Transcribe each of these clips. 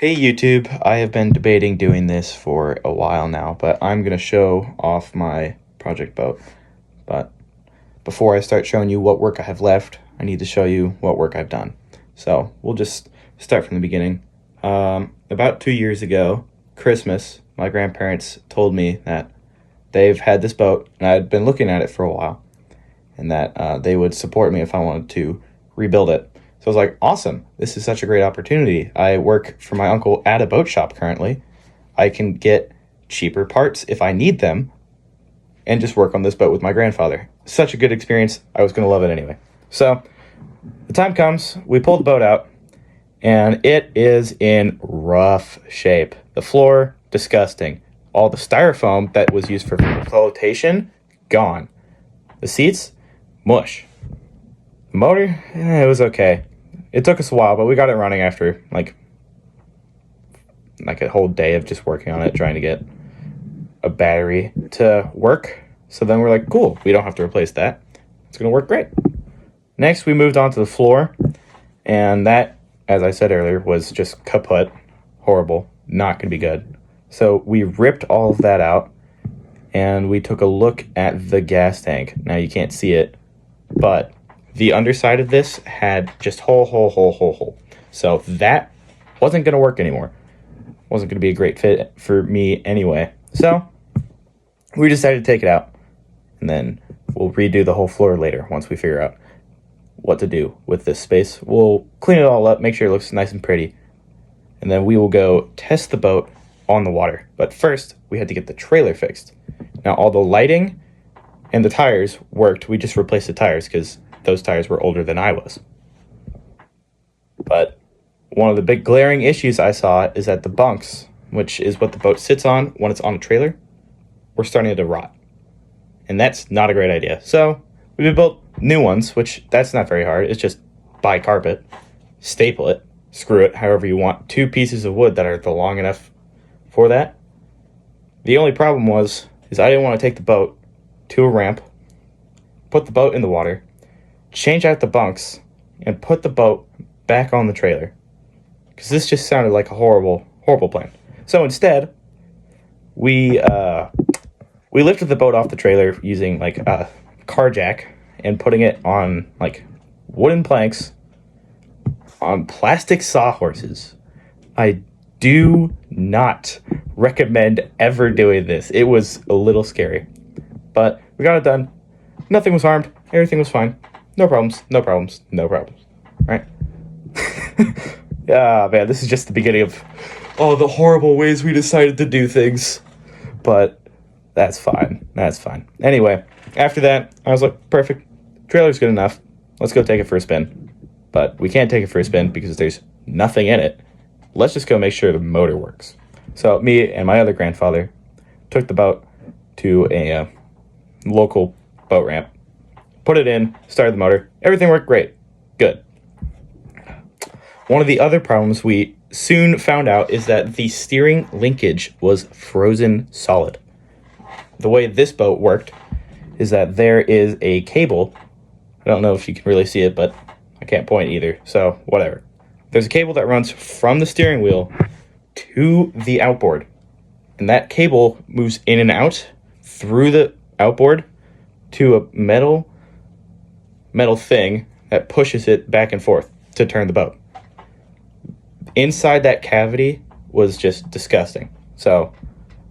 Hey YouTube, I have been debating doing this for a while now, but I'm going to show off my project boat. But before I start showing you what work I have left, I need to show you what work I've done. So we'll just start from the beginning. About 2 years ago, Christmas, my grandparents told me that they've had this boat, and I'd been looking at it for a while, and that they would support me if I wanted to rebuild it. So I was like, awesome, this is such a great opportunity. I work for my uncle at a boat shop currently. I can get cheaper parts if I need them and just work on this boat with my grandfather. Such a good experience. I was going to love it anyway. So the time comes, we pull the boat out, and it is in rough shape. The floor, disgusting. All the styrofoam that was used for flotation, gone. The seats, mush. The motor, it was okay. It took us a while, but we got it running after like a whole day of just working on it, trying to get a battery to work. So then we're like, cool, we don't have to replace that. It's going to work great. Next, we moved on to the floor, and that, as I said earlier, was just kaput, horrible, not going to be good. So we ripped all of that out, and we took a look at the gas tank. Now you can't see it, but the underside of this had just hole. So that wasn't going to work anymore. Wasn't going to be a great fit for me anyway. So we decided to take it out, and then we'll redo the whole floor later once we figure out what to do with this space. We'll clean it all up, make sure it looks nice and pretty, and then we will go test the boat on the water. But first, we had to get the trailer fixed. Now, all the lighting and the tires worked. We just replaced the tires because those tires were older than I was. But one of the big glaring issues I saw is that the bunks, which is what the boat sits on when it's on a trailer, were starting to rot. And that's not a great idea. So we built new ones, which that's not very hard. It's just buy carpet, staple it, screw it however you want. 2 pieces of wood that are long enough for that. The only problem is I didn't want to take the boat to a ramp, put the boat in the water, change out the bunks, and put the boat back on the trailer. Because this just sounded like a horrible plan. So instead, we lifted the boat off the trailer using like a car jack and putting it on like wooden planks on plastic sawhorses. I do not recommend ever doing this. It was a little scary, but we got it done. Nothing was harmed. Everything was fine. No problems. Right? Yeah, man, this is just the beginning of all the horrible ways we decided to do things. But that's fine. Anyway, after that, I was like, perfect. Trailer's good enough. Let's go take it for a spin. But we can't take it for a spin because there's nothing in it. Let's just go make sure the motor works. So me and my other grandfather took the boat to a local boat ramp, put it in, started the motor. Everything worked great. Good. One of the other problems we soon found out is that the steering linkage was frozen solid. The way this boat worked is that there is a cable. I don't know if you can really see it, but I can't point either, so whatever. There's a cable that runs from the steering wheel to the outboard, and that cable moves in and out through the outboard to a metal thing that pushes it back and forth to turn the boat. Inside that cavity was just disgusting. So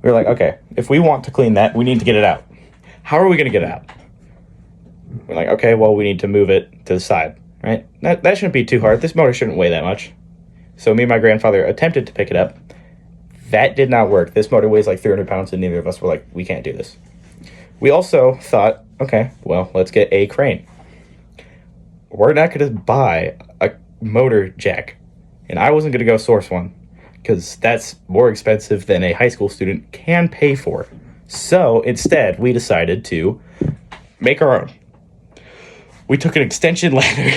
we were like, okay, if we want to clean that, we need to get it out. How are we going to get it out? We're like, okay, well, we need to move it to the side, right? That shouldn't be too hard. This motor shouldn't weigh that much. So me and my grandfather attempted to pick it up. That did not work. This motor weighs like 300 pounds, and neither of us were like, we can't do this. We also thought, okay, well, let's get a crane. We're not going to buy a motor jack. And I wasn't going to go source one because that's more expensive than a high school student can pay for. So instead, we decided to make our own. We took an extension ladder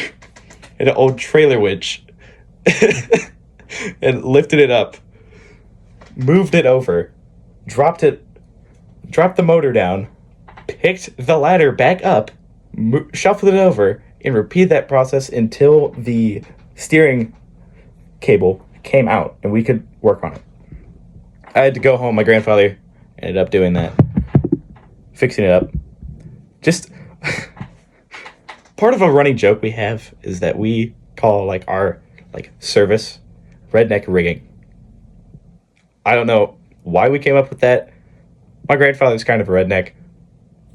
and an old trailer winch and lifted it up, moved it over, dropped the motor down, picked the ladder back up, shuffled it over, and repeated that process until the steering cable came out and we could work on it. I had to go home. My grandfather ended up doing that, fixing it up. Just part of a running joke we have is that we call like our like service redneck rigging. I don't know why we came up with that. My grandfather's kind of a redneck.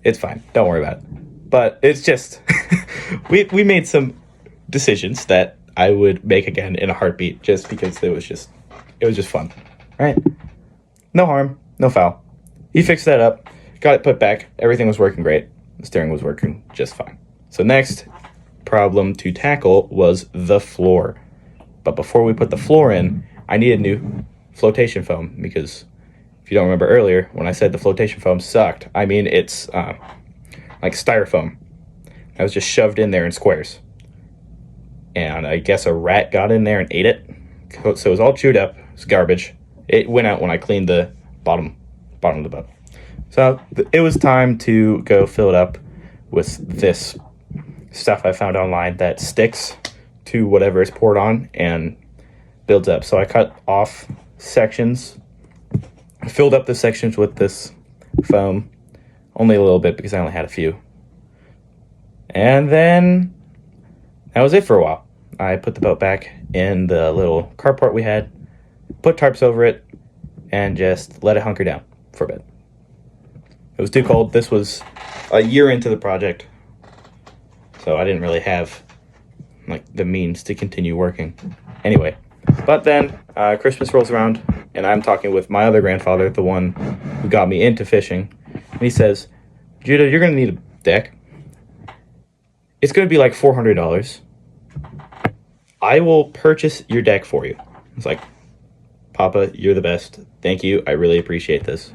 It's fine. Don't worry about it. But it's just we made some decisions that I would make again in a heartbeat just because it was just fun. Right? No harm, no foul. He fixed that up, got it put back, everything was working great. The steering was working just fine. So next problem to tackle was the floor. But before we put the floor in, I needed new flotation foam because if you don't remember earlier, when I said the flotation foam sucked, I mean it's like styrofoam. That was just shoved in there in squares. And I guess a rat got in there and ate it. So it was all chewed up. It's garbage. It went out when I cleaned the bottom of the boat. So it was time to go fill it up with this stuff I found online that sticks to whatever is poured on and builds up. So I cut off sections, filled up the sections with this foam, only a little bit because I only had a few. And then that was it for a while. I put the boat back in the little carport we had, put tarps over it, and just let it hunker down for a bit. It was too cold. This was a year into the project, so I didn't really have like the means to continue working. Anyway, but then Christmas rolls around, and I'm talking with my other grandfather, the one who got me into fishing, and he says, "Judah, you're going to need a deck. It's going to be like $400. I will purchase your deck for you." It's like, "Papa, you're the best. Thank you. I really appreciate this."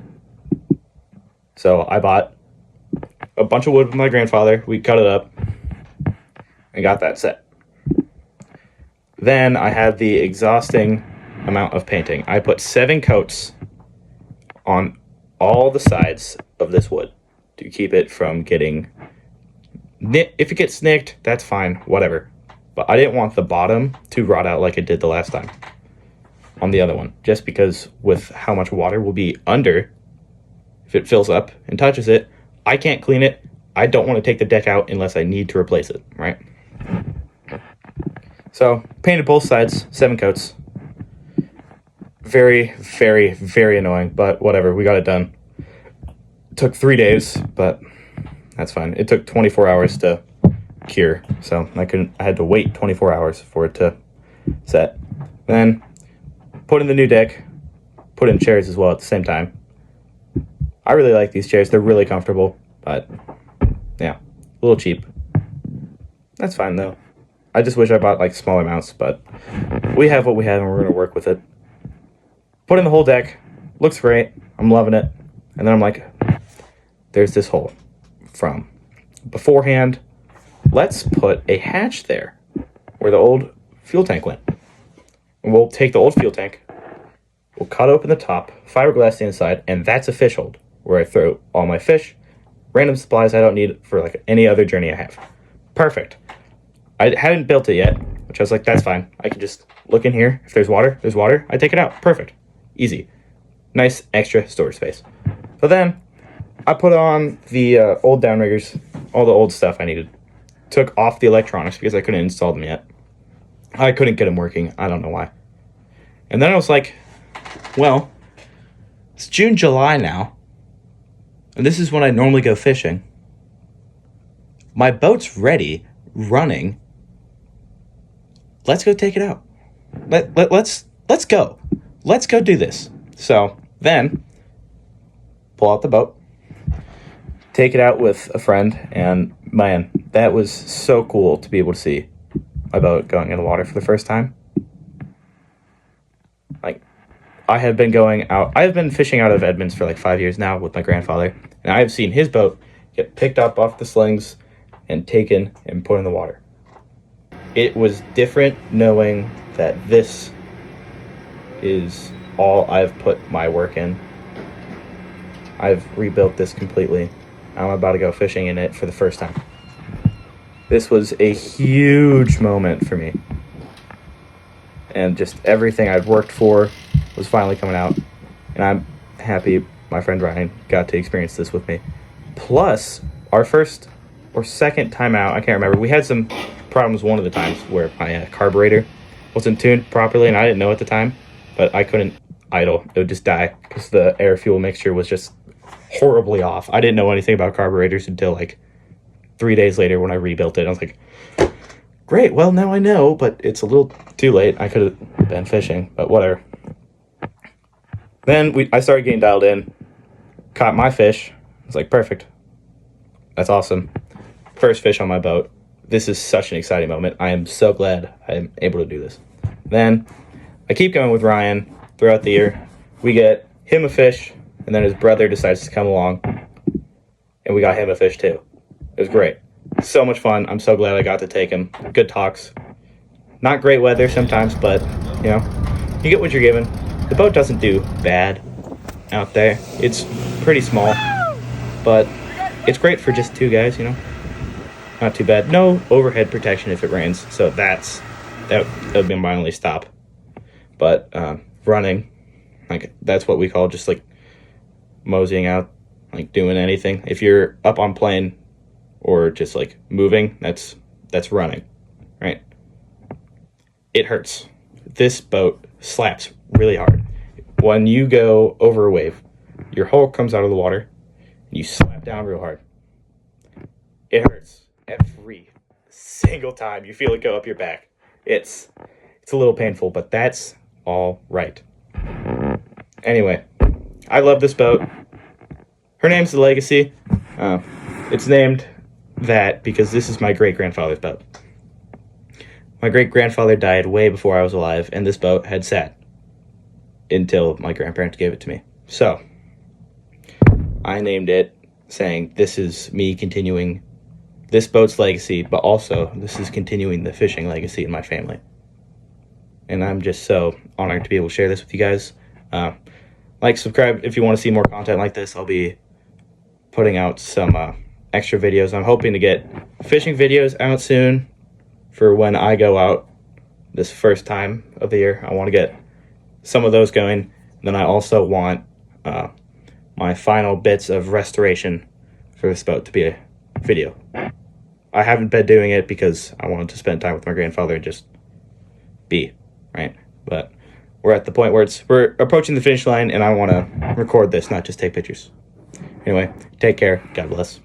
So I bought a bunch of wood with my grandfather. We cut it up and got that set. Then I had the exhausting amount of painting. I put 7 coats on all the sides of this wood to keep it from getting nicked. If it gets nicked, that's fine, whatever. But I didn't want the bottom to rot out like it did the last time on the other one, just because with how much water will be under, if it fills up and touches it, I can't clean it. I don't want to take the deck out unless I need to replace it, right? So painted both sides, 7 coats. Very, very, very annoying, but whatever, we got it done. It took 3 days, but that's fine. It took 24 hours to cure, so I had to wait 24 hours for it to set. Then put in the new deck, put in chairs as well at the same time. I really like these chairs. They're really comfortable, but yeah, a little cheap. That's fine though. I just wish I bought like smaller mounts, but we have what we have and we're going to work with it. Put in the whole deck. Looks great. I'm loving it. And then I'm like, there's this hole from beforehand. Let's put a hatch there where the old fuel tank went. And we'll take the old fuel tank, we'll cut open the top, fiberglass the inside, and that's a fish hold where I throw all my fish, random supplies I don't need for like any other journey I have. Perfect. I hadn't built it yet, which I was like, that's fine. I can just look in here. If there's water, there's water. I take it out. Perfect. Easy. Nice extra storage space. So then I put on the old downriggers, all the old stuff I needed. Took off the electronics because I couldn't install them yet. I couldn't get them working. I don't know why. And then I was like, well, it's June, July now. And this is when I normally go fishing. My boat's ready, running. Let's go take it out. Let's go. Let's go do this. So then, pull out the boat, take it out with a friend, and man, that was so cool to be able to see my boat going in the water for the first time. Like, I have been fishing out of Edmonds for like 5 years now with my grandfather, and I have seen his boat get picked up off the slings and taken and put in the water. It was different knowing that this is all I've put my work in. I've rebuilt this completely. I'm about to go fishing in it for the first time. This was a huge moment for me. and just everything I'd worked for was finally coming out. And I'm happy my friend Ryan got to experience this with me. Plus, our first or second time out, I can't remember, we had some problems one of the times where my carburetor wasn't tuned properly, and I didn't know at the time, but I couldn't idle. It would just die because the air-fuel mixture was just horribly off. I didn't know anything about carburetors until like 3 days later when I rebuilt it. I was like, great, well, now I know, but it's a little too late. I could have been fishing, but whatever. Then I started getting dialed in, caught my fish. I was like, perfect. That's awesome. First fish on my boat. This is such an exciting moment. I am so glad I'm able to do this. Then I keep going with Ryan throughout the year. We get him a fish, and then his brother decides to come along, and we got him a fish too. It was great. So much fun. I'm so glad I got to take him. Good talks. Not great weather sometimes, but, you know, you get what you're given. The boat doesn't do bad out there. It's pretty small, but it's great for just two guys, you know. Not too bad. No overhead protection if it rains, so that would be my only stop. But running, like, that's what we call just like moseying out, like doing anything. If you're up on plane or just like moving, that's running, right? It hurts. This boat slaps really hard. When you go over a wave, your hull comes out of the water and you slap down real hard. It hurts every single time you feel it go up your back. It's a little painful, but that's all right. Anyway, I love this boat. Her name's the Legacy. It's named that because this is my great-grandfather's boat. My great-grandfather died way before I was alive, and this boat had sat until my grandparents gave it to me. So, I named it saying this is me continuing this boat's legacy, but also this is continuing the fishing legacy in my family. And I'm just so honored to be able to share this with you guys. Like, subscribe if you want to see more content like this. I'll be putting out some extra videos. I'm hoping to get fishing videos out soon for when I go out this first time of the year. I want to get some of those going. Then I also want my final bits of restoration for this boat to be a video. I haven't been doing it because I wanted to spend time with my grandfather and just be, right? But we're at the point where we're approaching the finish line, and I want to record this, not just take pictures. Anyway, take care. God bless.